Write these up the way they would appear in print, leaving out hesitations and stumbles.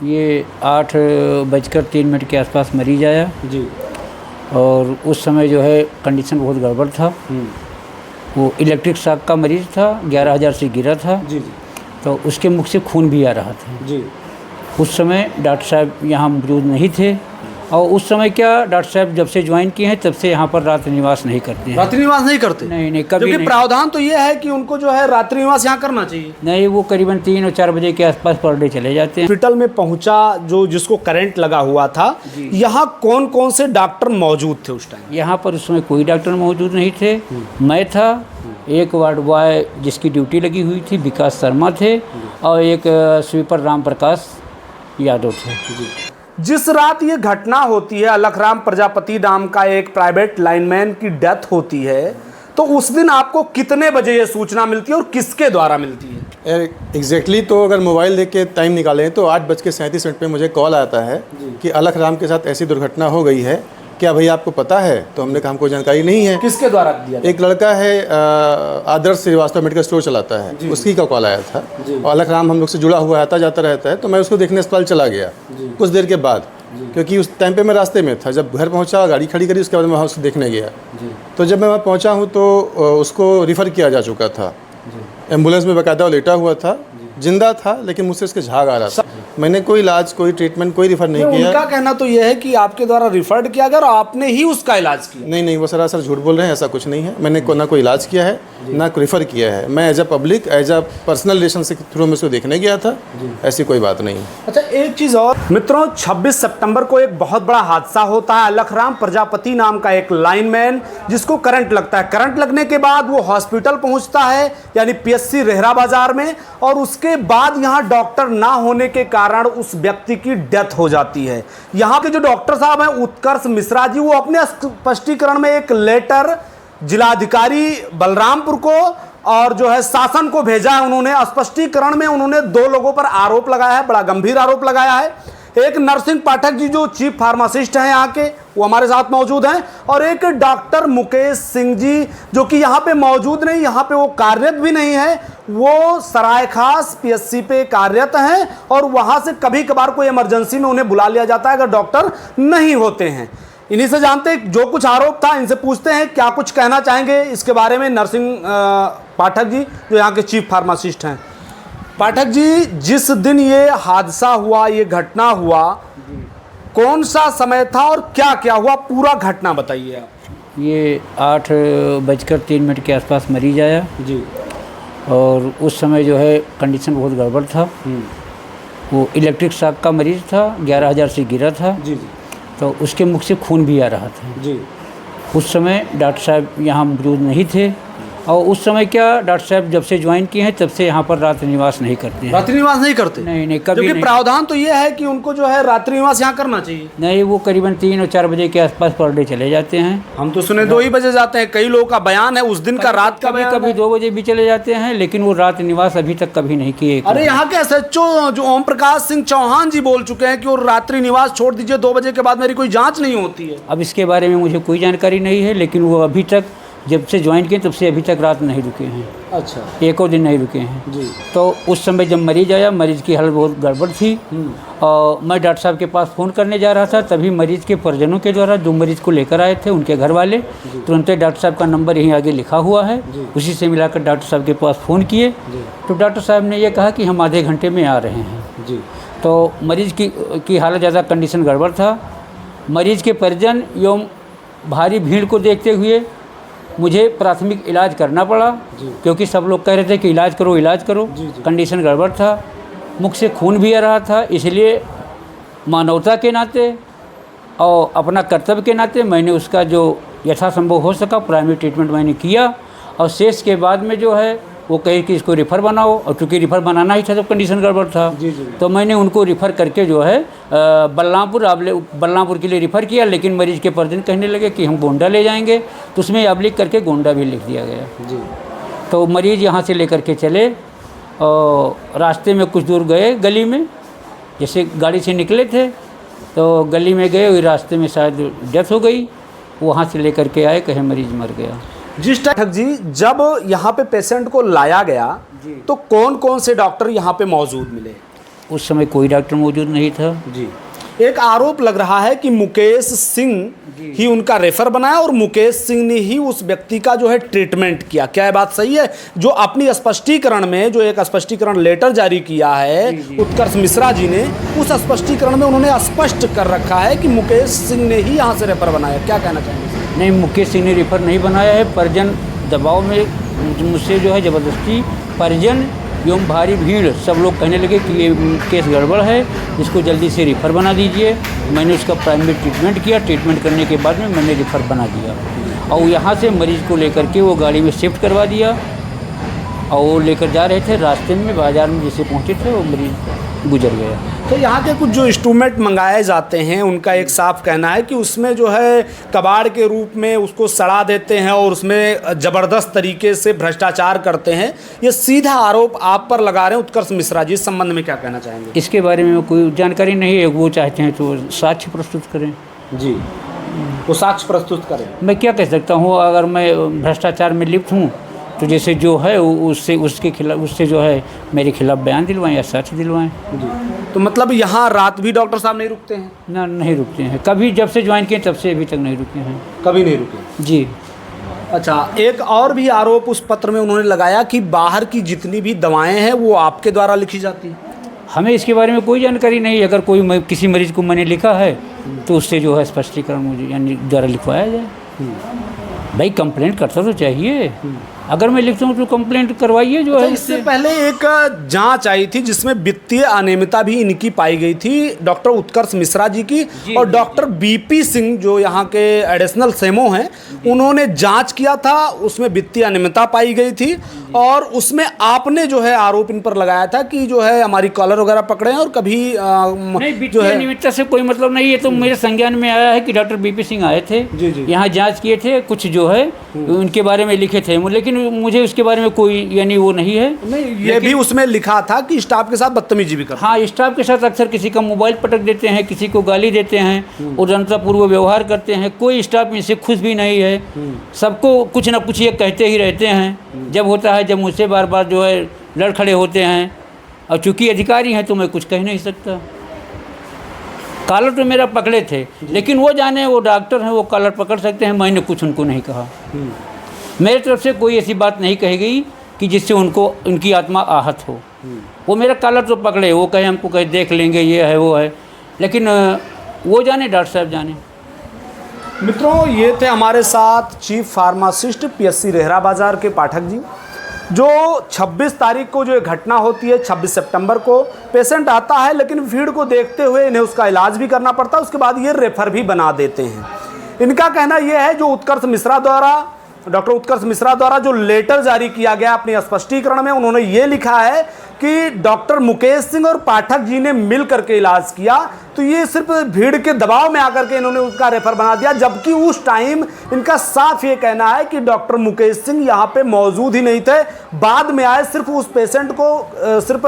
ये 8:03 के आसपास मरीज आया जी। और उस समय जो है कंडीशन बहुत गड़बड़ था। वो इलेक्ट्रिक शॉक का मरीज़ था, 11,000 से गिरा था। जी जी। तो उसके मुख से खून भी आ रहा था जी। उस समय डॉक्टर साहब यहाँ मौजूद नहीं थे। और उस समय क्या, डॉक्टर साहब जब से ज्वाइन किए हैं तब से यहाँ पर रात्रि निवास नहीं करते हैं। रात्रि निवास नहीं करते? नहीं, कभी नहीं। क्योंकि प्रावधान तो ये है कि उनको जो है रात्रि निवास यहाँ करना चाहिए। नहीं, वो करीबन 3 और 4 बजे के आसपास पर डे चले जाते हैं। हॉस्पिटल में पहुंचा जो जिसको करंट लगा हुआ था, यहाँ कौन कौन से डॉक्टर मौजूद थे उस टाइम? यहाँ पर उस समय कोई डॉक्टर मौजूद नहीं थे। मैं था, एक वार्ड बॉय जिसकी ड्यूटी लगी हुई थी विकास शर्मा थे, और एक स्वीपर राम प्रकाश यादव थे। जिस रात ये घटना होती है, अलखराम प्रजापति नाम का एक प्राइवेट लाइनमैन की डेथ होती है, तो उस दिन आपको कितने बजे ये सूचना मिलती है और किसके द्वारा मिलती है? एग्जैक्टली तो अगर मोबाइल देख के टाइम निकालें तो 8:37 पे मुझे कॉल आता है कि अलखराम के साथ ऐसी दुर्घटना हो गई है, क्या भैया आपको पता है? तो हमने कहा हमको जानकारी नहीं है। किसके द्वारा दिया? एक लड़का है आदर्श श्रीवास्तव मेडिकल स्टोर चलाता है, उसकी का कॉल आया था। और अलखराम हम लोग से जुड़ा हुआ आता जाता रहता है, तो मैं उसको देखने अस्पताल चला गया कुछ देर के बाद, क्योंकि उस टाइम पे मैं रास्ते में था। जब घर पहुंचा, गाड़ी खड़ी करी, उसके बाद मैं वहाँ उसको देखने गया। तो जब मैं वहाँ पहुँचा हूँ तो उसको रिफ़र किया जा चुका था। एम्बुलेंस में बाकायदा लेटा हुआ था, जिंदा था, लेकिन मुझसे इसके झाग आ रहा था। मैंने कोई इलाज, कोई ट्रीटमेंट, कोई रिफ़र नहीं किया। उनका कहना तो यह है कि आपके द्वारा रिफर्ड किया गया और आपने ही उसका इलाज किया। नहीं, वो सरासर झूठ बोल रहे हैं, ऐसा कुछ नहीं है। मैंने ना कोई इलाज किया है, ना कोई रिफ़र किया है। मैं as a public, as a personal relation के थ्रू में उसको देखने गया था, ऐसी कोई बात नहीं। अच्छा, एक चीज़ और मित्रों, 26 सितंबर को एक बहुत बड़ा हादसा होता है। अलखराम प्रजापति नाम का एक लाइनमैन जिसको करंट लगता है। करंट लगने के बाद वो हॉस्पिटल पहुंचता है, यानी PSC रेहरा बाजार में, और उसके बाद यहाँ डॉक्टर ना होने के कारण उस व्यक्ति की डेथ हो जाती है। यहाँ के जो डॉक्टर साहब हैं उत्कर्ष मिश्रा जी, वो अपने स्पष्टीकरण में एक लेटर जिलाधिकारी बलरामपुर को और जो है शासन को भेजा है। उन्होंने स्पष्टीकरण में उन्होंने 2 लोगों पर आरोप लगाया है, बड़ा गंभीर आरोप लगाया है। एक नरसिंह पाठक जी जो चीफ फार्मासिस्ट हैं यहाँ के, वो हमारे साथ मौजूद हैं, और एक डॉक्टर मुकेश सिंह जी जो कि यहाँ पे मौजूद नहीं, यहाँ पे वो कार्यरत भी नहीं है, वो सराय खास PSC पे कार्यरत हैं, और वहाँ से कभी कभार कोई इमरजेंसी में उन्हें बुला लिया जाता है अगर डॉक्टर नहीं होते हैं। इन्हीं से जानते हैं जो कुछ आरोप था, इनसे पूछते हैं क्या कुछ कहना चाहेंगे इसके बारे में नरसिंह पाठक जी जो यहाँ के चीफ फार्मासिस्ट हैं। पाठक जी, जिस दिन ये हादसा हुआ, ये घटना हुआ, कौन सा समय था और क्या क्या हुआ, पूरा घटना बताइए आप। ये 8:03 के आसपास मरीज आया जी। और उस समय जो है कंडीशन बहुत गड़बड़ था। वो इलेक्ट्रिक शॉक का मरीज़ था, 11,000 से गिरा था। जी जी। तो उसके मुख से खून भी आ रहा था जी। उस समय डॉक्टर साहब यहाँ मौजूद नहीं थे। और उस समय क्या, डॉक्टर साहब जब से ज्वाइन किए हैं तब से यहाँ पर रात्रि निवास नहीं करते हैं। रात्रि निवास नहीं करते? नहीं, कभी क्योंकि नहीं। प्रावधान तो ये है कि उनको जो है रात्रि निवास यहाँ करना चाहिए। नहीं, वो करीबन 3 और 4 बजे के आसपास पर डे चले जाते हैं। हम तो सुने 2 ही बजे जाते हैं। कई लोगों का बयान है उस दिन का, रात का बयान कभी 2 बजे भी चले जाते हैं, लेकिन वो रात्रि निवास अभी तक कभी नहीं किए। अरे यहाँ के SHO जो ओम प्रकाश सिंह चौहान जी बोल चुके हैं कि वो रात्रि निवास छोड़ दीजिए, 2 बजे के बाद मेरी कोई जांच नहीं होती है। अब इसके बारे में मुझे कोई जानकारी नहीं है, लेकिन वो अभी तक जब से ज्वाइन किए तब से अभी तक रात नहीं रुके हैं। अच्छा। एक और दिन नहीं रुके हैं जी। तो उस समय जब मरीज आया, मरीज की हालत बहुत गड़बड़ थी, और मैं डॉक्टर साहब के पास फ़ोन करने जा रहा था, तभी मरीज के परिजनों के द्वारा, जो मरीज को लेकर आए थे उनके घर वाले, तुरंत डॉक्टर साहब का नंबर यहीं आगे लिखा हुआ है, उसी से मिलाकर डॉक्टर साहब के पास फ़ोन किए। तो डॉक्टर साहब ने ये कहा कि हम आधे घंटे में आ रहे हैं। जी। तो मरीज की हालत ज़्यादा कंडीशन गड़बड़ था। मरीज के परिजन एवं भारी भीड़ को देखते हुए मुझे प्राथमिक इलाज करना पड़ा, क्योंकि सब लोग कह रहे थे कि इलाज करो। कंडीशन गड़बड़ था, मुख से खून भी आ रहा था, इसलिए मानवता के नाते और अपना कर्तव्य के नाते मैंने उसका जो यथासंभव हो सका प्राइमरी ट्रीटमेंट मैंने किया। और शेष के बाद में जो है वो कहे कि इसको रिफ़र बनाओ, और चूँकि रिफ़र बनाना ही था तो कंडीशन गड़बड़ था। तो मैंने उनको रिफ़र करके जो है बलरामपुर के लिए रिफ़र किया, लेकिन मरीज़ के परिजन कहने लगे कि हम गोंडा ले जाएंगे, तो उसमें अब लिख करके गोंडा भी लिख दिया गया। तो मरीज़ यहाँ से लेकर के चले, और रास्ते में कुछ दूर गए गली में, जैसे गाड़ी से निकले थे तो गली में गए, वही रास्ते में शायद डेथ हो गई। वहाँ से लेकर के आए, कहे मरीज़ मर गया। जिस पाठक जी, जब यहाँ पे पेशेंट को लाया गया तो कौन कौन से डॉक्टर यहाँ पे मौजूद मिले? उस समय कोई डॉक्टर मौजूद नहीं था। जी। एक आरोप लग रहा है कि मुकेश सिंह ही उनका रेफर बनाया और मुकेश सिंह ने ही उस व्यक्ति का जो है ट्रीटमेंट किया। क्या ये बात सही है? जो अपनी स्पष्टीकरण में जो एक स्पष्टीकरण लेटर जारी किया है उत्कर्ष मिश्रा जी ने, उस स्पष्टीकरण में उन्होंने स्पष्ट कर रखा है कि मुकेश सिंह ने ही यहाँ से रेफर बनाया। क्या कहना चाहेंगे? नहीं, मुकेश सिंह ने रेफर नहीं बनाया है। परिजन दबाव में मुझसे जो है ज़बरदस्ती, परिजन एवं भारी भीड़ सब लोग कहने लगे कि ये केस गड़बड़ है, इसको जल्दी से रेफ़र बना दीजिए। मैंने उसका प्राइमरी ट्रीटमेंट किया। ट्रीटमेंट करने के बाद में मैंने रेफ़र बना दिया और यहाँ से मरीज़ को लेकर के वो गाड़ी में शिफ्ट करवा दिया और वो लेकर जा रहे थे। रास्ते में बाज़ार में जैसे पहुँचे थे वो मरीज़ गुजर गया। तो यहाँ के कुछ जो इंस्ट्रूमेंट मंगाए जाते हैं उनका एक साफ कहना है कि उसमें जो है कबाड़ के रूप में उसको सड़ा देते हैं और उसमें ज़बरदस्त तरीके से भ्रष्टाचार करते हैं। ये सीधा आरोप आप पर लगा रहे हैं उत्कर्ष मिश्रा जी। इस संबंध में क्या कहना चाहेंगे? इसके बारे में कोई जानकारी नहीं है। वो चाहते हैं तो साक्ष्य प्रस्तुत करें। जी, वो साक्ष्य प्रस्तुत करें। मैं क्या कह सकता हूँ? अगर मैं भ्रष्टाचार में लिप्त हूँ तो जैसे जो है उससे उसके खिलाफ, उससे जो है मेरे खिलाफ बयान दिलवाएं या साक्ष्य दिलवाएं। तो मतलब यहाँ रात भी डॉक्टर साहब नहीं रुकते हैं? ना, नहीं रुकते हैं। कभी जब से ज्वाइन किए तब से अभी तक नहीं रुके हैं। कभी नहीं रुके? जी। अच्छा, एक और भी आरोप उस पत्र में उन्होंने लगाया कि बाहर की जितनी भी दवाएं हैं वो आपके द्वारा लिखी जाती हैं। हमें इसके बारे में कोई जानकारी नहीं। अगर कोई किसी मरीज़ को मैंने लिखा है तो उससे जो है स्पष्टीकरण मुझे यानी द्वारा लिखवाया जाए। भाई कंप्लेंट करता तो चाहिए। अगर मैं लिखता हूँ तो कंप्लेंट करवाइए जो है। इससे पहले एक जांच आई थी जिसमें वित्तीय अनियमितता भी इनकी पाई गई थी, डॉक्टर उत्कर्ष मिश्रा जी की। और डॉक्टर बीपी सिंह जो यहाँ के एडिशनल सेमो हैं, उन्होंने जांच किया था, उसमें वित्तीय अनियमितता पाई गई थी और उसमें आपने जो है आरोप इन पर लगाया था कि जो है हमारी कॉलर वगैरह पकड़े हैं और कभी नहीं, वित्तीय अनियमितता से कोई मतलब नहीं है। तो मेरे संज्ञान में आया है कि डॉक्टर बीपी सिंह आए थे, यहाँ जाँच किए थे, कुछ जो है उनके बारे में लिखे थे, लेकिन मुझे उसके बारे में कोई यानी वो नहीं है। नहीं, ये भी उसमें लिखा था कि स्टाफ के साथ बदतमीजी भी करते हैं। हाँ, स्टाफ के साथ अक्सर किसी का मोबाइल पटक देते हैं, किसी को गाली देते हैं और जनतापूर्व व्यवहार करते हैं। कोई स्टाफ इनसे खुश भी नहीं है। सबको कुछ ना कुछ ये कहते ही रहते हैं। जब होता है, जब मुझसे बार बार जो है लड़ खड़े होते हैं और चूंकि अधिकारी हैं तो मैं कुछ कह नहीं सकता। कॉलर तो मेरा पकड़े थे, लेकिन वो जाने, वो डॉक्टर हैं, वो कॉलर पकड़ सकते हैं। मैंने कुछ उनको नहीं कहा। मेरे तरफ से कोई ऐसी बात नहीं कही गई कि जिससे उनको उनकी आत्मा आहत हो। वो मेरा कॉलर तो पकड़े, वो कहे हमको कहे देख लेंगे, ये है वो है, लेकिन वो जाने, डॉक्टर साहब जाने। मित्रों, ये थे हमारे साथ चीफ फार्मासिस्ट पीएससी रेहरा बाजार के पाठक जी, जो 26 तारीख को जो ये घटना होती है, 26 सितंबर को पेशेंट आता है, लेकिन भीड़ को देखते हुए इन्हें उसका इलाज भी करना पड़ता है। उसके बाद ये रेफर भी बना देते हैं। इनका कहना यह है, जो उत्कर्ष मिश्रा द्वारा, डॉक्टर उत्कर्ष मिश्रा द्वारा जो लेटर जारी किया गया अपने स्पष्टीकरण में, उन्होंने ये लिखा है कि डॉक्टर मुकेश सिंह और पाठक जी ने मिल करके इलाज किया। तो ये सिर्फ भीड़ के दबाव में आकर के इन्होंने उसका रेफर बना दिया, जबकि उस टाइम इनका साफ ये कहना है कि डॉक्टर मुकेश सिंह यहाँ पे मौजूद ही नहीं थे। बाद में आए, सिर्फ उस पेशेंट को सिर्फ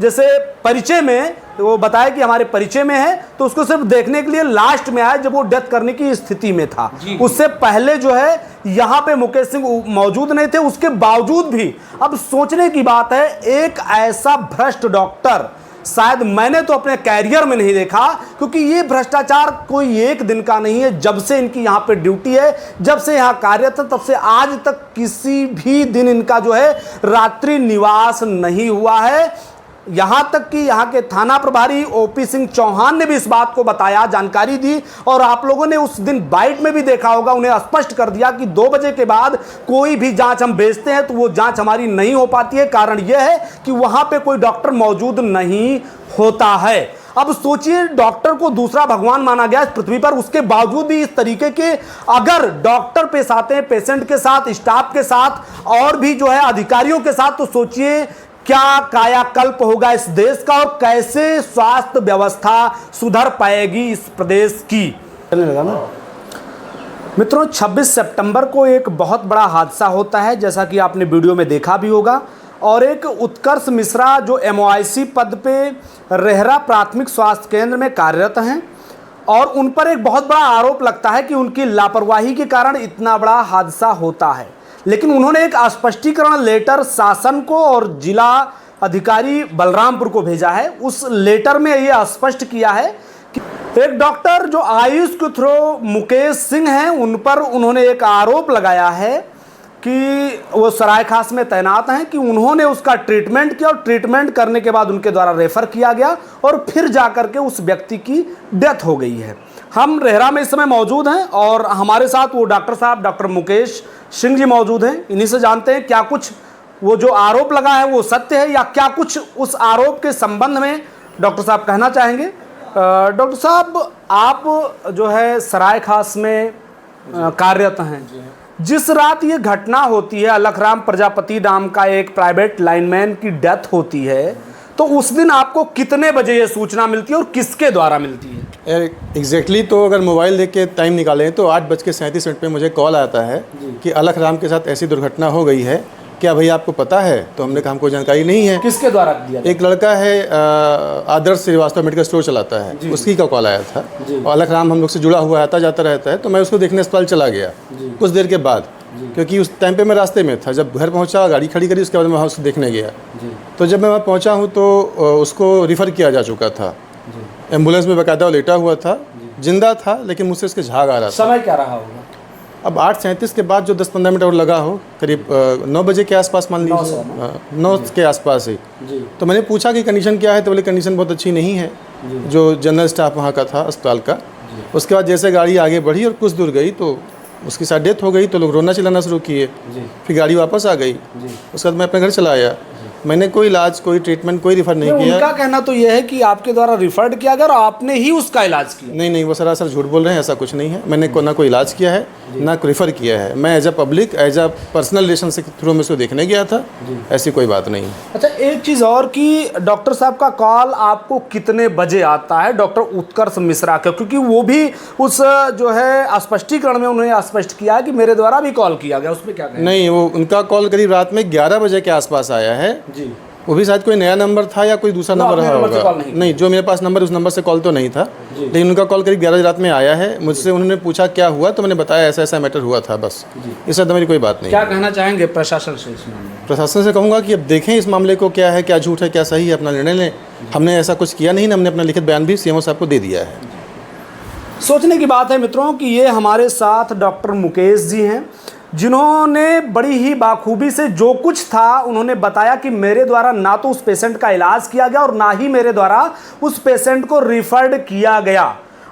जैसे परिचय में वो बताया कि हमारे परिचय में है, तो उसको सिर्फ देखने के लिए लास्ट में आया जब वो डेथ करने की स्थिति में था। उससे पहले जो है यहाँ पे मुकेश सिंह मौजूद नहीं थे। उसके बावजूद भी अब सोचने की बात है, एक ऐसा भ्रष्ट डॉक्टर शायद मैंने तो अपने कैरियर में नहीं देखा, क्योंकि ये भ्रष्टाचार कोई एक दिन का नहीं है। जब से इनकी यहाँ पे ड्यूटी है, जब से यहाँ कार्यरत है, तब से आज तक किसी भी दिन इनका जो है रात्रि निवास नहीं हुआ है। यहाँ तक कि यहाँ के थाना प्रभारी ओपी सिंह चौहान ने भी इस बात को बताया, जानकारी दी, और आप लोगों ने उस दिन बाइट में भी देखा होगा, उन्हें स्पष्ट कर दिया कि 2 बजे के बाद कोई भी जांच हम भेजते हैं तो वो जांच हमारी नहीं हो पाती है। कारण यह है कि वहाँ पे कोई डॉक्टर मौजूद नहीं होता है। अब सोचिए, डॉक्टर को दूसरा भगवान माना गया इस पृथ्वी पर, उसके बावजूद भी इस तरीके के अगर डॉक्टर पेश आते हैं पेशेंट के साथ, स्टाफ के साथ और भी जो है अधिकारियों के साथ, तो सोचिए क्या कायाकल्प होगा इस देश का और कैसे स्वास्थ्य व्यवस्था सुधर पाएगी इस प्रदेश की। चलने लगा ना मित्रों, 26 सितंबर को एक बहुत बड़ा हादसा होता है, जैसा कि आपने वीडियो में देखा भी होगा। और एक उत्कर्ष मिश्रा जो MOIC पद पे रेहरा प्राथमिक स्वास्थ्य केंद्र में कार्यरत हैं, और उन पर एक बहुत बड़ा आरोप लगता है कि उनकी लापरवाही के कारण इतना बड़ा हादसा होता है। लेकिन उन्होंने एक स्पष्टीकरण लेटर शासन को और जिला अधिकारी बलरामपुर को भेजा है। उस लेटर में ये स्पष्ट किया है कि एक डॉक्टर जो आयुष के थ्रू मुकेश सिंह हैं, उन पर उन्होंने एक आरोप लगाया है कि वो सरायखास में तैनात हैं, कि उन्होंने उसका ट्रीटमेंट किया और ट्रीटमेंट करने के बाद उनके द्वारा रेफ़र किया गया और फिर जाकर के उस व्यक्ति की डेथ हो गई है। हम रेहरा में इस समय मौजूद हैं और हमारे साथ वो डॉक्टर साहब डॉक्टर मुकेश सिंह जी मौजूद हैं। इन्हीं से जानते हैं क्या कुछ वो जो आरोप लगा है वो सत्य है या क्या कुछ उस आरोप के संबंध में डॉक्टर साहब कहना चाहेंगे। डॉक्टर साहब, आप जो है सरायखास में कार्यरत हैं। जिस रात ये घटना होती है, अलखराम प्रजापति नाम का एक प्राइवेट लाइनमैन की डेथ होती है, तो उस दिन आपको कितने बजे ये सूचना मिलती है और किसके द्वारा मिलती है? एग्जैक्टली तो अगर मोबाइल देख के टाइम निकालें तो 8:37 पे मुझे कॉल आता है कि अलखराम के साथ ऐसी दुर्घटना हो गई है, क्या भैया आपको पता है? तो हमने कहा हमको जानकारी नहीं है। किसके द्वारा दिया? एक लड़का है आदर्श श्रीवास्तव मेडिकल स्टोर चलाता है, उसकी का कॉल आया था और अलखराम हम लोग से जुड़ा हुआ आता जाता रहता है, तो मैं उसको देखने अस्पताल चला गया कुछ देर के बाद, क्योंकि उस टाइम पे मैं रास्ते में था। जब घर पहुंचा, गाड़ी खड़ी करी, उसके बाद मैं वहाँ उसको देखने गया। तो जब मैं वहाँ पहुँचा हूँ तो उसको रिफ़र किया जा चुका था, एम्बुलेंस में बाकायदा लेटा हुआ था, जिंदा था, लेकिन मुझसे उसके झाग आ रहा था। समय क्या रहा होगा? अब 8:37 के बाद जो 10-15 मिनट और लगा हो, करीब 9 बजे के आसपास, मान लीजिए 9 के आसपास ही। तो मैंने पूछा कि कंडीशन क्या है, तो बोले कंडीशन बहुत अच्छी नहीं है, जो जनरल स्टाफ वहाँ का था अस्पताल का। उसके बाद जैसे गाड़ी आगे बढ़ी और कुछ दूर गई तो उसकी साथ डेथ हो गई, तो लोग रोना चिल्लाना शुरू किए। फिर गाड़ी वापस आ गई। उसके बाद मैं अपने घर चला आया। मैंने कोई इलाज, कोई ट्रीटमेंट, कोई रिफ़र नहीं किया। उनका कहना तो यह है कि आपके द्वारा रिफर्ड किया गया और आपने ही उसका इलाज किया। नहीं, वो सरासर झूठ बोल रहे हैं, ऐसा कुछ नहीं है। मैंने ना कोई इलाज किया है, ना कोई रिफ़र किया है। मैं as a public, as a personal relation से थ्रू में उसको देखने गया था, ऐसी कोई बात नहीं। अच्छा, एक चीज़ और कि डॉक्टर साहब का कॉल आपको कितने बजे आता है, डॉक्टर उत्कर्ष मिश्रा का? क्योंकि वो भी उस जो है स्पष्टीकरण में उन्होंने स्पष्ट किया कि मेरे द्वारा भी कॉल किया गया, उसमें क्या? नहीं, वो उनका कॉल करीब रात में 11 बजे के आसपास आया है जी। वो भी शायद कोई नया नंबर था या कोई दूसरा नंबर रहा होगा। नहीं, जो मेरे पास नंबर, उस नंबर से कॉल तो नहीं था, लेकिन उनका कॉल करीब 11 रात में आया है। मुझसे उन्होंने पूछा क्या हुआ, तो मैंने बताया ऐसा ऐसा मैटर हुआ था, बस। इससे ज़्यादा मेरी कोई बात नहीं। क्या कहना चाहेंगे प्रशासन से इस मामले? प्रशासन से कहूँगा कि अब देखें इस मामले को, क्या है, क्या झूठ है, क्या सही है, अपना निर्णय लें। हमने ऐसा कुछ किया नहीं, हमने अपना लिखित बयान भी सीएमओ साहब को दे दिया है। सोचने की बात है मित्रों कि ये हमारे साथ डॉक्टर मुकेश जी हैं, जिन्होंने बड़ी ही बाखूबी से जो कुछ था उन्होंने बताया कि मेरे द्वारा ना तो उस पेशेंट का इलाज किया गया और ना ही मेरे द्वारा उस पेशेंट को रिफर्ड किया गया।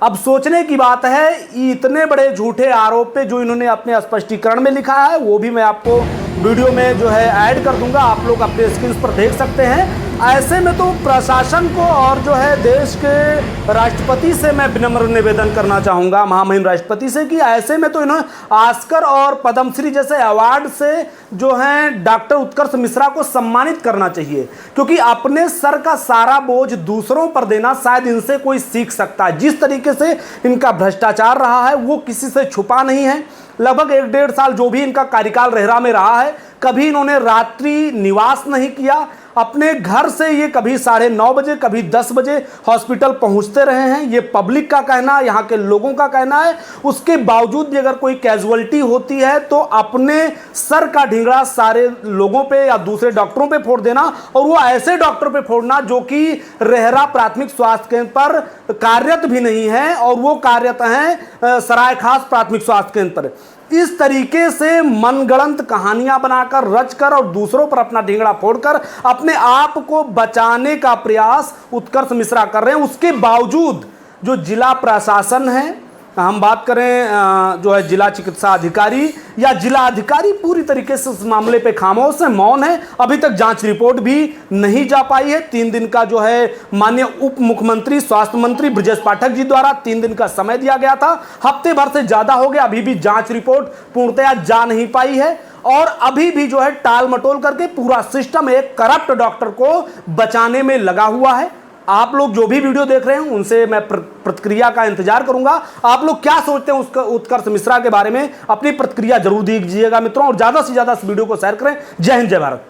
अब सोचने की बात है, इतने बड़े झूठे आरोप पे जो इन्होंने अपने स्पष्टीकरण में लिखा है, वो भी मैं आपको वीडियो में जो है ऐड कर दूंगा, आप लोग अपने स्क्रीन पर देख सकते हैं। ऐसे में तो प्रशासन को और जो है देश के राष्ट्रपति से मैं विनम्र निवेदन करना चाहूँगा, महामहिम राष्ट्रपति से, कि ऐसे में तो इन्होंने ऑस्कर और पद्मश्री जैसे अवार्ड से जो हैं डॉक्टर उत्कर्ष मिश्रा को सम्मानित करना चाहिए, क्योंकि अपने सर का सारा बोझ दूसरों पर देना शायद इनसे कोई सीख सकता है। जिस तरीके से इनका भ्रष्टाचार रहा है वो किसी से छुपा नहीं है। लगभग 1-1.5 साल जो भी इनका कार्यकाल रेहरा में रहा है, कभी इन्होंने रात्रि निवास नहीं किया। अपने घर से ये कभी 9:30 बजे, कभी 10 बजे हॉस्पिटल पहुंचते रहे हैं। ये पब्लिक का कहना, यहाँ के लोगों का कहना है। उसके बावजूद भी अगर कोई कैजुअलिटी होती है तो अपने सर का ढींगड़ा सारे लोगों पे या दूसरे डॉक्टरों पे फोड़ देना, और वो ऐसे डॉक्टर पे फोड़ना जो कि रेहरा प्राथमिक स्वास्थ्य केंद्र पर कार्यरत भी नहीं है और वो कार्यरत हैं सरायखास प्राथमिक स्वास्थ्य केंद्र पर। इस तरीके से मनगढ़ंत कहानियां बनाकर, रचकर और दूसरों पर अपना ढींगड़ा फोड़कर अपने आप को बचाने का प्रयास उत्कर्ष मिश्रा कर रहे हैं। उसके बावजूद जो जिला प्रशासन है, हम बात करें जो है जिला चिकित्सा अधिकारी या जिला अधिकारी, पूरी तरीके से इस मामले पे खामोश है, मौन है। अभी तक जांच रिपोर्ट भी नहीं जा पाई है। 3 दिन का जो है माननीय उप मुख्यमंत्री स्वास्थ्य मंत्री ब्रजेश पाठक जी द्वारा 3 दिन का समय दिया गया था, हफ्ते भर से ज्यादा हो गया, अभी भी जांच रिपोर्ट पूर्णतया जा नहीं पाई है। और अभी भी जो है टाल मटोल करके पूरा सिस्टम एक करप्ट डॉक्टर को बचाने में लगा हुआ है। आप लोग जो भी वीडियो देख रहे हैं उनसे मैं प्रतिक्रिया का इंतजार करूंगा। आप लोग क्या सोचते हैं उसका उत्कर्ष मिश्रा के बारे में, अपनी प्रतिक्रिया जरूर दीजिएगा मित्रों, और ज्यादा से ज्यादा इस वीडियो को शेयर करें। जय हिंद, जय भारत।